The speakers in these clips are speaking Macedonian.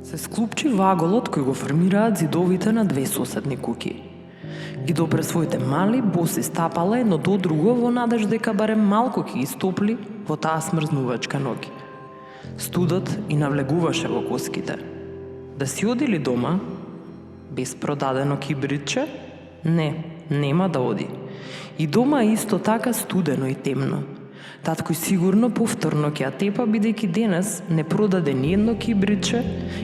Се склупчи ваголот кој го формираат зидовите на две соседни куќи. Ги допре своите мали, боси стапала едно до друго во надеж дека барем малку ќе ги стопли во таа смрзнувачка ноќ. Студот и навлегуваше во коските. Да си одили дома? Без продадено кибритче? Не, нема да оди. И дома е исто така студено и темно. Таткој сигурно повторно ќе ја тепа бидејќи денес не продаде ни едно кибритче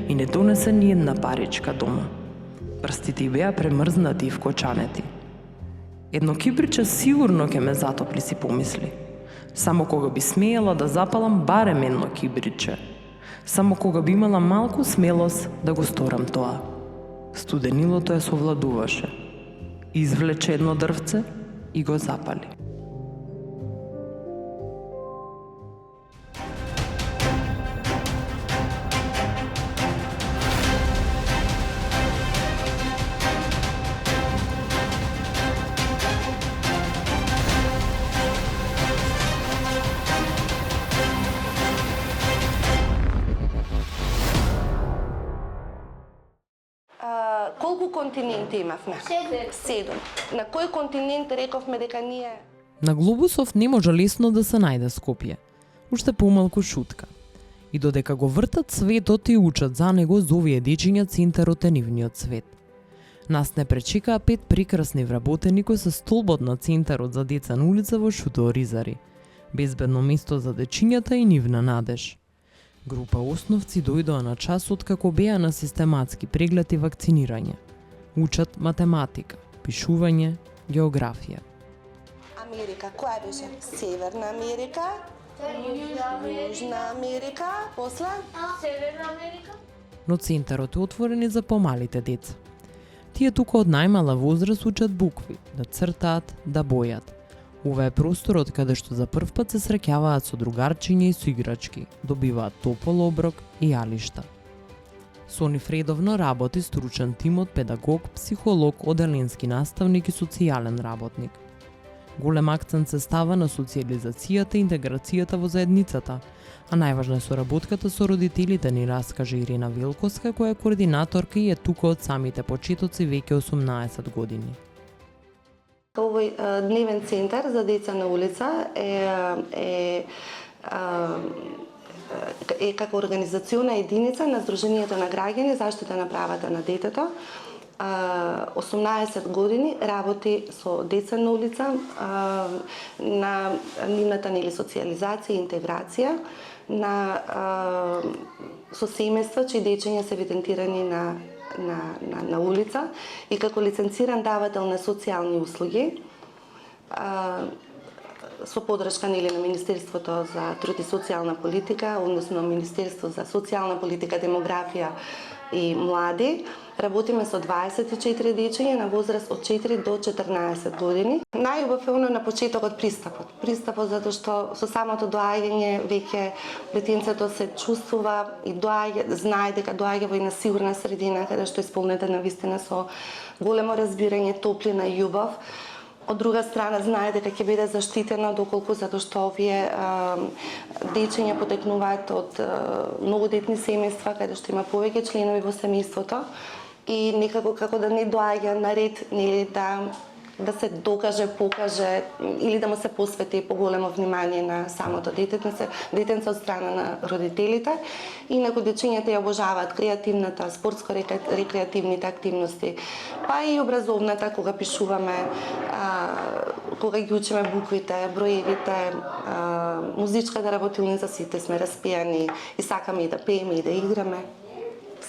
и не донесе ни една паричка дома. Прстите ѝ беа премрзнати и вкочанети. Едно кибриче сигурно ќе ме затопли, си помисли. Само кога би смеела да запалам барем едно кибриче. Само кога би имала малку смелост да го сторам тоа. Студенилото ја совладуваше. Извлече едно дрвце и го запали. Колку континенти имавме? 7. На кој континент рековме дека ние... На глобусов не може лесно да се најде Скопје. Уште помалку шутка. И додека го вртат светот и учат за него, за овие дечиња центарот е нивниот свет. Нас не пречекаа 5 прекрасни вработени кои се столбот на центарот за деца на улица во Шуто Оризари. Безбедно место за дечињата и нивна надеж. Група основци дојдоа на часот како беа на систематски преглед и вакцинирање. Учат математика, пишување, географија. Америка, која беше? Северна Америка, Јужна Америка, после? Северна Америка. Но центарот е отворен и за помалите деца. Тие тука од најмала возраст учат букви, да цртаат, да бојат. Ова е просторот каде што за прв пат се среќаваат со другарчиња и со играчки, добиваат топол оброк и јалишта. Со нив редовно работи стручен тим од педагог, психолог, оделенски наставник и социјален работник. Голем акцент се става на социјализацијата и интеграцијата во заедницата, а најважна е соработката со родителите, ни раскаже Ирена Велковска, која е координаторка и е тука од самите почетоци веќе 18 години. Овој дневен центар за деца на улица е како организациона единица на Сдруженијето на граѓани заштита на правата на детето. 18 години работи со деца на улица на нивната социјализација и интеграција со семејства чии дечиња се евидентирани на улица и како лиценциран давател на социјални услуги со подршка на Министерството за труд и социјална политика, односно Министерство за социјална политика, демографија и млади. Работиме со 24 дечиња на возраст од 4 до 14 години. Најубав е оно на почетокот пристапот. Пристапот затоа што со самото доаѓање веќе детенцето се чувствува и знае дека доаѓа во една сигурна средина каде што е исполнета навистина со големо разбирање, топлина и љубов. Од друга страна знае дека ќе биде заштитено доколку затоа што овие дечиња потекнуваат од многу детни семејства каде што има повеќе членови во семејството и некако како да не доаѓа на ред нели да се докаже, покаже или да му се посвети поголемо внимание на самото детенце од страна на родителите. Инаку дечињата ја обожаваат креативната, спортско-рекреативните активности, па и образовната, кога пишуваме, кога ги учиме буквите, броевите, музичката работилница, сите сме распијани и сакаме и да пееме и да играме.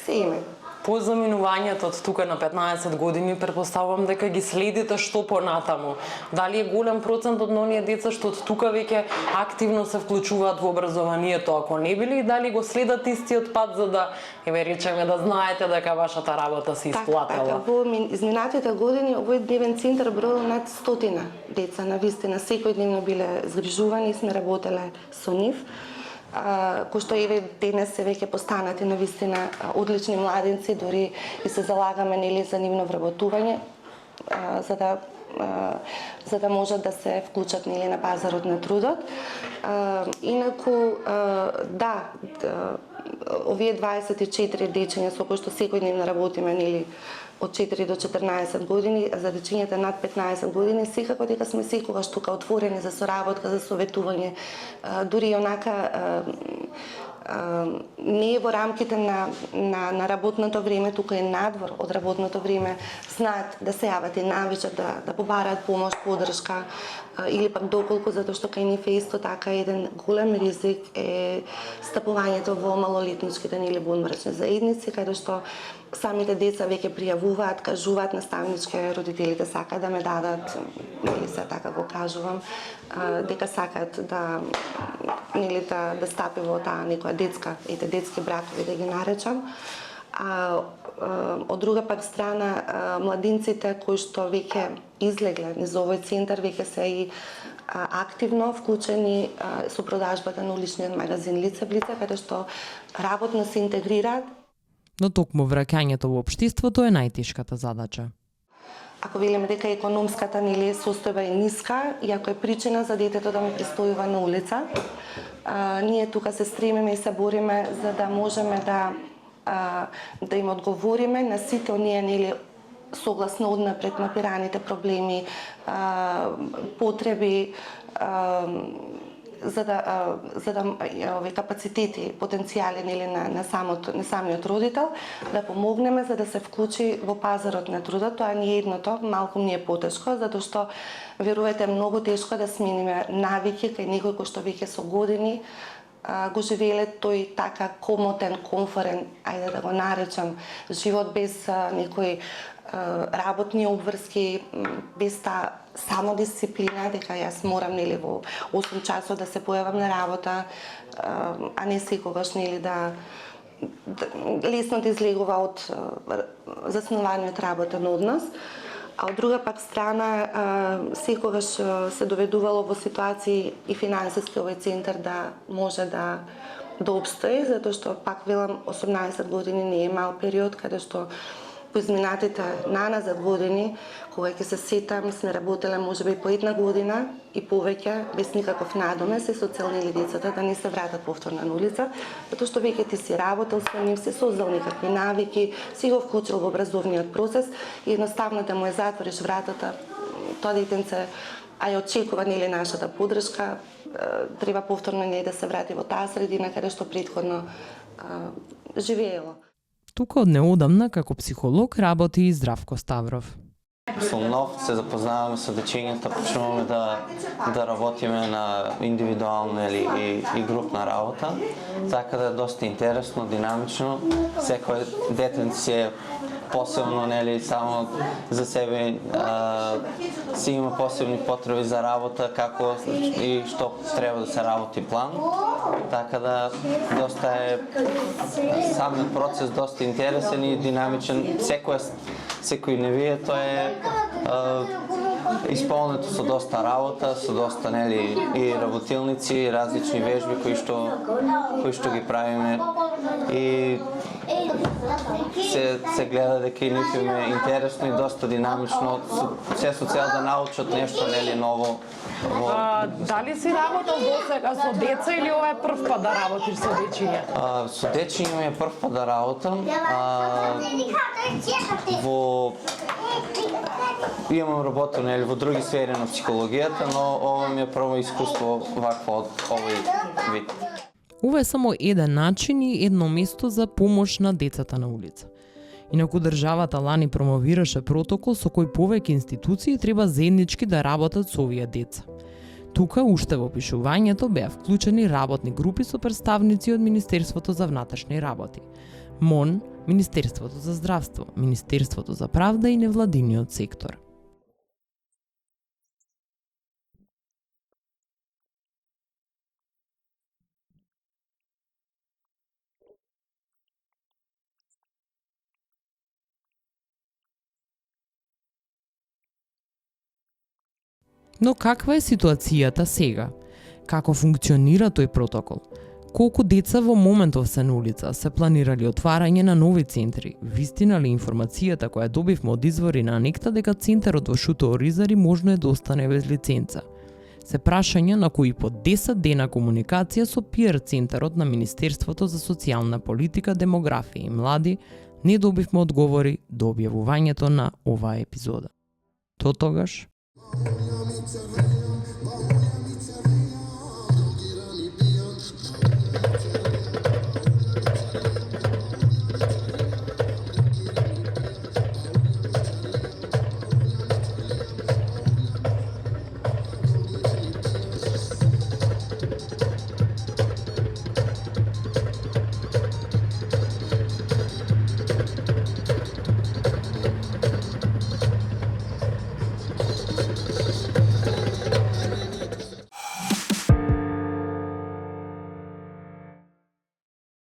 Се име. По заминувањето од тука на 15 години, претпоставувам дека ги следите што понатаму. Дали е голем процент од оние деца што од тука веќе активно се вклучуваат во образованието, ако не били, и дали го следат истиот пат за да, речеме, да знаете дека вашата работа се исплатила? Така, во изминатите години овој дневен центар броил над 100 деца, навистина секојдневно биле згрижувани, сме работеле со нив. Кој што еве денес се веќе постанати навистина одлични младенци, дури и се залагаме за нивно вработување, за да за да можат да се вклучат нели на пазарот на трудот. Инаку овие 24 дечиња со кои што секојдневно работиме нели од 4 до 14 години, за дечињата над 15 години, секако дека сме секогаш тука отворени за соработка, за советување, дури онака не е во рамките на работното време, тука е надвор од работното време, знаат да се јават и навечер да побараат помош, поддршка, или пак доколку, затоа што кај нив е исто така еден голем ризик е стапувањето во малолетничките или бунмрачни заедници, каде што самите деца веќе пријавуваат, кажуваат наставничке, родителите сакаат да ме дадат, нели се така го кажувам, дека сакаат да стапи во таа некоја детски бракови, да ги наречам. Од друга пак страна, младинците кои што веќе излегле низ овој центар, веќе се и активно вклучени со продажбата на уличниот магазин лице в лице, каде што работно се интегрираат. Но токму враќањето во општеството е најтешката задача. Ако велиме дека економската нели состојба е ниска и ако е причина за детето да му престојува на улица, ние тука се стремиме и се бориме за да можеме да им одговориме на сите оние нели согласно однапред мапираните проблеми, потреби, за да овие капацитети, потенцијали нели на самиот родител, да помогнеме за да се вклучи во пазарот на трудот. Тоа не е едното, малку ми е потешко, затоа што верувате многу тешко да смениме навики кај некој кој што веќе со години го живееле тој така комотен, комфорен, ајде да го наречам, живот без некои работни обврски, без таа самодисциплина, дека јас морам нели во 8 часот да се појавам на работа, а не секогаш нели да лесно да излегува од заснуваниот работен однос. А од друга пак страна, секогаш се доведувало во ситуации и финансиски овој центар да може да обстои, затоа што пак велам 18 години не е мал период каде што по изминатите наназад години, кога ќе се сетам, сме работеле можеби по една година и повеќе без никаков надомес и со цел нели децата да не се вратат повторно на улица, затоа што веќе ти си работел со нив, се создал некакви навики, си го вклучил во образовниот процес и едноставно да му ја затвориш вратата, тоа детенце а ја очекува нели нашата поддршка, треба повторно не да се врати во таа средина каде што претходно живеело. Тука од неодамна како психолог работи и Здравко Ставров. Сум нов, се запознаваме со дечињата, почнуваме да работиме на индивидуална и групна работа, така да е доста интересно, динамично. Секој детенце си е посебно, нели, само за себе си има посебни потреби за работа, како и што треба да се работи план. Така да доста е самиот процес доста интересен и динамичен. Секој невие тоа е исполнето со доста работа, со доста нели и работилници, и различни вежби кои што ги правиме и се гледа дека и нив им е интересно и доста динамично, се со цел да научат нешто нели ново. Дали си работел досега со деца или ова е прв пат да работиш со дечиња? Со дечиња ми е прв пат да работам. Имам работел нели во други сфери на психологијата, но ова ми е прво искуство вакво од овој вид. Ова е само еден начин и едно место за помош на децата на улица. Инаку државата лани промовираше протокол со кој повеќе институции треба заеднички да работат со овие деца. Тука, уште во пишувањето, беа вклучени работни групи со представници од Министерството за внатрешни работи, МОН, Министерството за здравство, Министерството за правда и невладиниот сектор. Но каква е ситуацијата сега? Како функционира тој протокол? колку деца во моментов се на улица, се планирали отварање на нови центри? Вистина ли информацијата која добивме од извори на Анекта дека центарот во Шуто Оризари можно е да остане без лиценца? Се прашања на кои по 10 дена комуникација со PR центарот на Министерството за социјална политика, демографија и млади не добивме одговори до објавувањето на оваа епизода. До тогаш